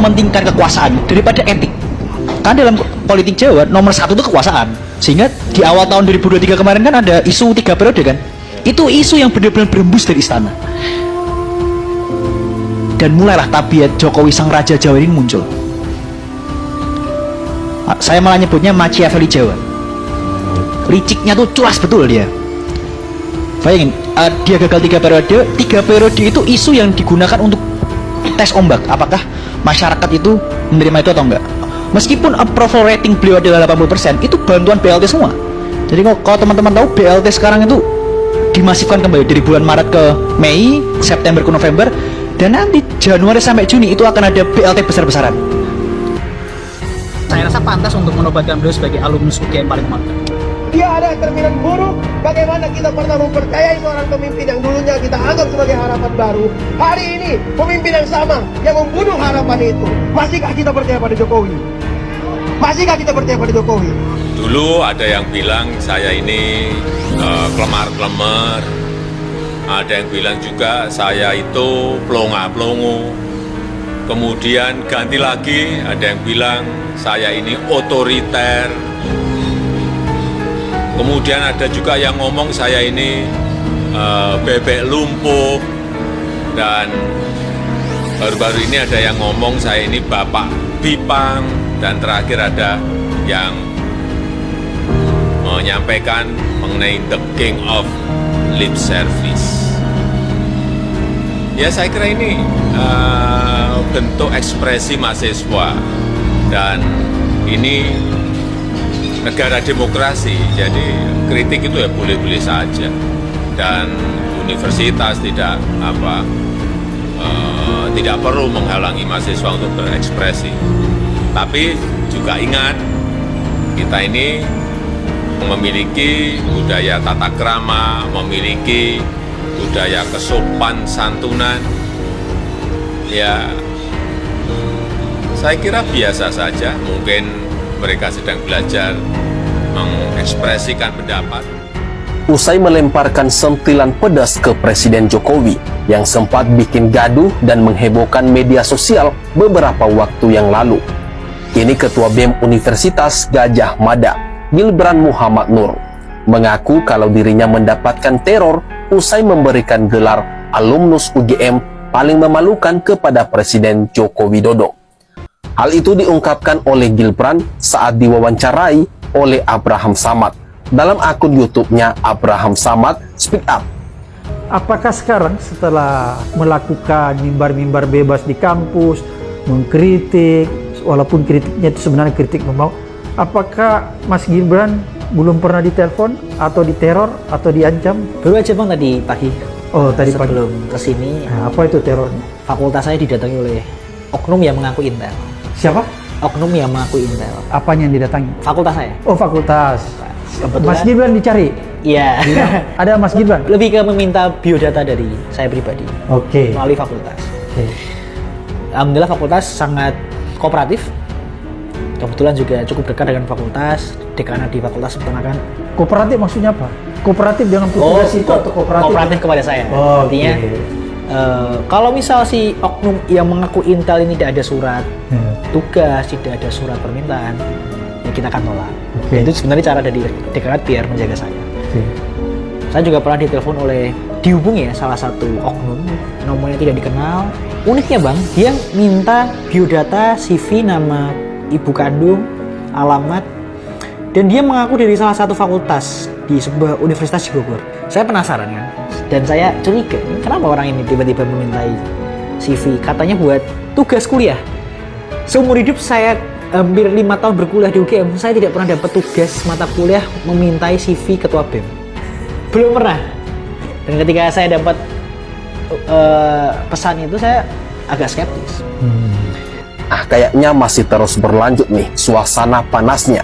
mementingkan kekuasaan daripada etik. Kan dalam politik Jawa nomor satu itu kekuasaan. Sehingga di awal tahun 2023 kemarin kan ada isu 3 periode kan. Itu isu yang benar-benar berembus dari istana. Dan mulailah tabiat Jokowi sang raja Jawa ini muncul. Saya malah nyebutnya Machiavelli Jawa. Liciknya tuh culas betul dia. Bayangin, dia gagal 3 periode. 3 periode itu isu yang digunakan untuk tes ombak. Apakah masyarakat itu menerima itu atau enggak? Meskipun approval rating beliau adalah 80%, itu bantuan BLT semua. Jadi kalau teman-teman tahu, BLT sekarang itu dimasifkan kembali dari bulan Maret ke Mei, September ke November, dan nanti Januari sampai Juni itu akan ada BLT besar-besaran. Saya rasa pantas untuk menobatkan beliau sebagai alumnus UGM paling mantap. Dia ada cerminan buruk. Bagaimana kita pernah mempercayai seorang pemimpin yang dulunya kita anggap sebagai harapan baru. Hari ini pemimpin yang sama yang membunuh harapan itu. Masihkah kita percaya pada Jokowi? Masihkah kita percaya pada Jokowi? Dulu ada yang bilang saya ini kelemar-kelemar. Ada yang bilang juga saya itu pelongo-pelongo. Kemudian ganti lagi, ada yang bilang saya ini otoriter. Kemudian ada juga yang ngomong saya ini bebek lumpuh. Dan baru-baru ini ada yang ngomong saya ini bapak Bipang. Dan terakhir ada yang menyampaikan mengenai the king of lip service. Ya saya kira ini bentuk ekspresi mahasiswa. Dan ini negara demokrasi, jadi kritik itu ya boleh-boleh saja, dan universitas tidak perlu menghalangi mahasiswa untuk berekspresi. Tapi juga ingat, kita ini memiliki budaya tata krama, memiliki budaya kesopan santunan. Ya, saya kira biasa saja, mungkin mereka sedang belajar mengekspresikan pendapat. Usai melemparkan sentilan pedas ke Presiden Jokowi yang sempat bikin gaduh dan menghebohkan media sosial beberapa waktu yang lalu, kini Ketua BEM Universitas Gadjah Mada, Gilbran Muhammad Nur, mengaku kalau dirinya mendapatkan teror usai memberikan gelar alumnus UGM paling memalukan kepada Presiden Joko Widodo. Hal itu diungkapkan oleh Gilbran saat diwawancarai oleh Abraham Samad dalam akun YouTube-nya Abraham Samad Speak Up. Apakah sekarang setelah melakukan mimbar-mimbar bebas di kampus, mengkritik, walaupun kritiknya itu sebenarnya kritik memang, apakah Mas Gibran belum pernah ditelepon atau diteror atau diancam? Baru aja Bang tadi pagi. Oh, tadi pagi. Sebelum kesini, apa itu terornya? fakultas saya didatangi oleh oknum yang mengaku intel. Siapa? Oknum yang mengaku intel. Apanya yang didatangi? Fakultas saya. Oh, fakultas. Kebetulan, Mas Gibran dicari? Iya. Ada Mas Gibran? Lebih ke meminta biodata dari saya pribadi. Oke. Melalui fakultas. Oke. Alhamdulillah fakultas sangat kooperatif. Kebetulan juga cukup dekat dengan fakultas, dekanat di fakultas peternakan. Kooperatif maksudnya apa? Kooperatif dengan petugas itu atau kooperatif? Kooperatif kepada saya. Oh, artinya, kalau misal si oknum yang mengaku intel ini tidak ada surat tugas, tidak ada surat permintaan, ya kita akan tolak. Itu sebenarnya cara dari dekanat biar menjaga saya. Saya juga pernah ditelepon dihubungi ya salah satu oknum, nomornya tidak dikenal. Uniknya Bang, dia minta biodata, CV, nama ibu kandung, alamat, dan dia mengaku dari salah satu fakultas di sebuah universitas di Bogor. Saya penasaran kan, dan saya curiga, kenapa orang ini tiba-tiba memintai CV? Katanya buat tugas kuliah. Seumur hidup saya hampir 5 tahun berkuliah di UGM, saya tidak pernah dapat tugas mata kuliah memintai CV ketua BEM. Belum pernah. Dan ketika saya dapat pesan itu, saya agak skeptis. Kayaknya masih terus berlanjut nih suasana panasnya.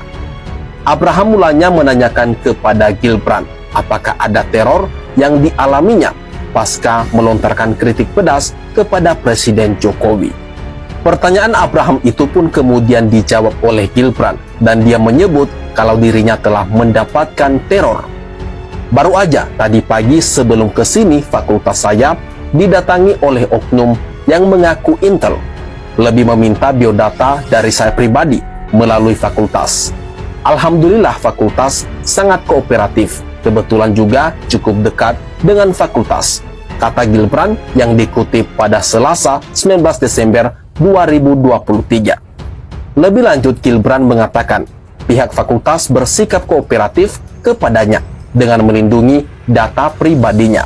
Abraham mulanya menanyakan kepada Gilbran apakah ada teror yang dialaminya pasca melontarkan kritik pedas kepada Presiden Jokowi. Pertanyaan Abraham itu pun kemudian dijawab oleh Gilbran dan dia menyebut kalau dirinya telah mendapatkan teror. Baru aja tadi pagi sebelum kesini fakultas saya didatangi oleh oknum yang mengaku intel. lebih meminta biodata dari saya pribadi melalui fakultas. Alhamdulillah fakultas sangat kooperatif, kebetulan juga cukup dekat dengan fakultas, kata Gilbran yang dikutip pada Selasa 19 Desember 2023. Lebih lanjut, Gilbran mengatakan pihak fakultas bersikap kooperatif kepadanya dengan melindungi data pribadinya.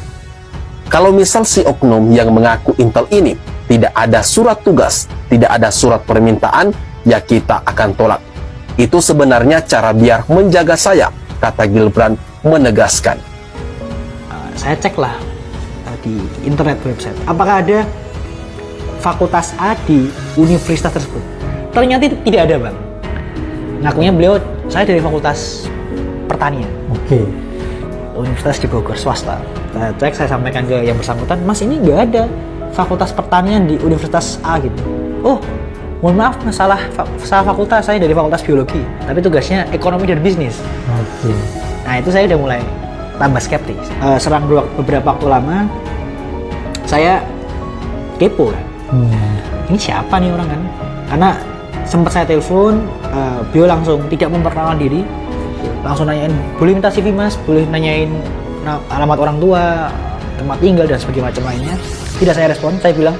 Kalau misal si oknum yang mengaku Intel ini tidak ada surat tugas, tidak ada surat permintaan, ya kita akan tolak. Itu sebenarnya cara biar menjaga saya, kata Gilbran menegaskan. Saya ceklah di internet website, apakah ada fakultas A di universitas tersebut. Ternyata tidak ada, Bang. Ngakunya beliau, saya dari fakultas pertanian. Oke. Universitas di Bogor, swasta. Saya cek, saya sampaikan ke yang bersangkutan, Mas ini nggak ada fakultas pertanian di universitas A gitu. Oh, mohon maaf, salah fakultas, saya dari fakultas biologi, tapi tugasnya ekonomi dan bisnis. Oke. Nah itu saya udah mulai tambah skeptis. Serang beberapa waktu lama, saya kepo kan. Ini siapa nih orang kan? Karena sempat saya telepon, beliau langsung tidak memperkenalkan diri, langsung nanyain, boleh minta CV mas, boleh nanyain alamat orang tua, tempat tinggal dan sebagainya macam lainnya. Tidak saya respon, saya bilang,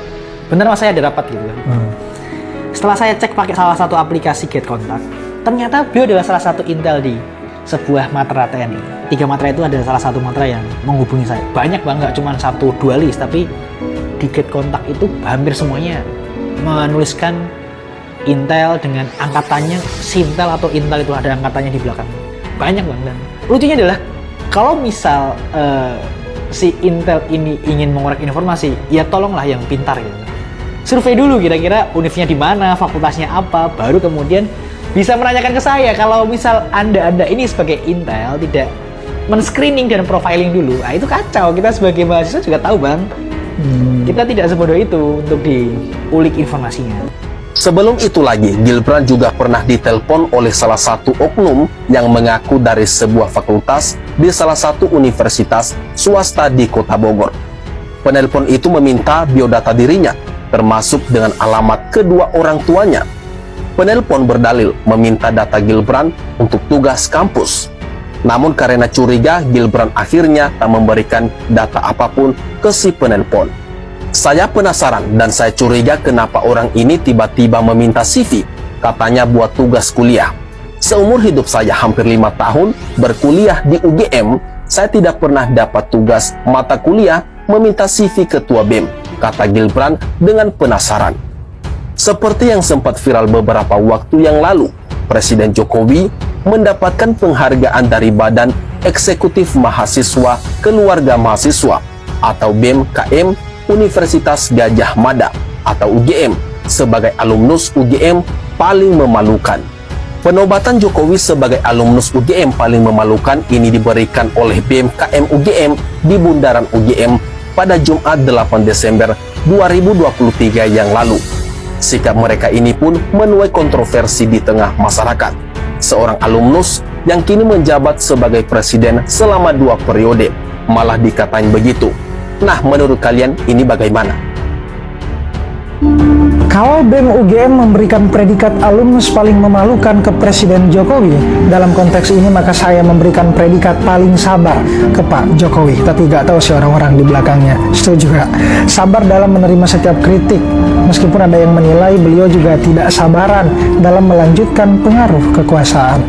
benar mas saya ada rapat gitu kan. Setelah saya cek pakai salah satu aplikasi Get Contact, ternyata beliau adalah salah satu intel di sebuah matra TNI. 3 matra itu adalah salah satu matra yang menghubungi saya. Banyak banget, nggak cuma 1-2 list, tapi di Get Contact itu hampir semuanya menuliskan Intel dengan angkatannya Sintel atau Intel, itu ada angkatannya di belakang. Banyak banget. Dan lucunya adalah kalau misal si Intel ini ingin mengorek informasi, ya tolonglah yang pintar gitu. Survei dulu kira-kira univnya di mana, fakultasnya apa, baru kemudian bisa menanyakan ke saya. Kalau misal Anda ini sebagai Intel tidak men-screening dan profiling dulu, nah itu kacau. Kita sebagai mahasiswa juga tahu, Bang. Kita tidak sebodoh itu untuk diulik informasinya. Sebelum itu lagi, Gilbran juga pernah ditelepon oleh salah satu oknum yang mengaku dari sebuah fakultas di salah satu universitas swasta di Kota Bogor. Penelpon itu meminta biodata dirinya, termasuk dengan alamat kedua orang tuanya. Penelpon berdalil meminta data Gilbran untuk tugas kampus. Namun karena curiga, Gilbran akhirnya tak memberikan data apapun ke si penelpon. Saya penasaran dan saya curiga kenapa orang ini tiba-tiba meminta CV, katanya buat tugas kuliah. Seumur hidup saya hampir 5 tahun berkuliah di UGM, saya tidak pernah dapat tugas mata kuliah meminta CV ketua BEM, kata Gilbran dengan penasaran. Seperti yang sempat viral beberapa waktu yang lalu, Presiden Jokowi mendapatkan penghargaan dari Badan Eksekutif Mahasiswa Keluarga Mahasiswa atau BEM KM Universitas Gadjah Mada atau UGM sebagai alumnus UGM paling memalukan. Penobatan Jokowi sebagai alumnus UGM paling memalukan ini diberikan oleh BEM KM UGM di Bundaran UGM pada Jumat 8 Desember 2023 yang lalu. Sikap mereka ini pun menuai kontroversi di tengah masyarakat. Seorang alumnus yang kini menjabat sebagai presiden selama 2 periode malah dikatain begitu. Nah, menurut kalian ini bagaimana? Kalau BEM UGM memberikan predikat alumnus paling memalukan ke Presiden Jokowi, dalam konteks ini maka saya memberikan predikat paling sabar ke Pak Jokowi. Tapi gak tahu sih orang-orang di belakangnya. Setuju gak? Sabar dalam menerima setiap kritik. Meskipun ada yang menilai beliau juga tidak sabaran dalam melanjutkan pengaruh kekuasaan.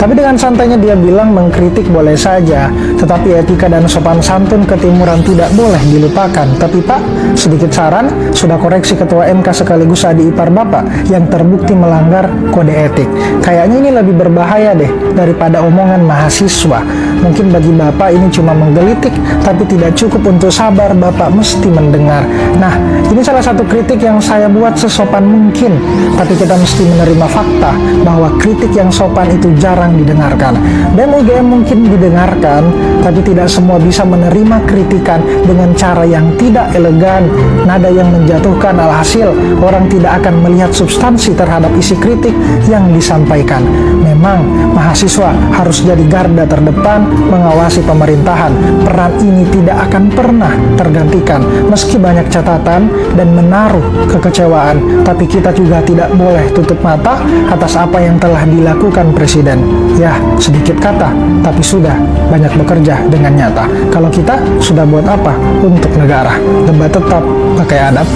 Tapi dengan santainya dia bilang mengkritik boleh saja, tetapi etika dan sopan santun ketimuran tidak boleh dilupakan. Tapi Pak, sedikit saran, sudah koreksi Ketua MK sekaligus adik ipar Bapak yang terbukti melanggar kode etik. Kayaknya ini lebih berbahaya deh daripada omongan mahasiswa. Mungkin bagi Bapak ini cuma menggelitik, tapi tidak cukup untuk sabar, Bapak mesti mendengar. Nah, ini salah satu kritik yang saya buat sesopan mungkin, tapi kita mesti menerima fakta bahwa kritik yang sopan itu jarang didengarkan. BEM UGM mungkin didengarkan, tapi tidak semua bisa menerima kritikan dengan cara yang tidak elegan, nada yang menjatuhkan. Alhasil orang tidak akan melihat substansi terhadap isi kritik yang disampaikan. Memang mahasiswa harus jadi garda terdepan mengawasi pemerintahan. Peran ini tidak akan pernah tergantikan meski banyak catatan dan menaruh kekecewaan, tapi kita juga tidak boleh tutup mata atas apa yang telah dilakukan Presiden. Ya, sedikit kata, tapi sudah banyak bekerja dengan nyata. Kalau kita sudah buat apa untuk negara? Debat tetap pakai adab.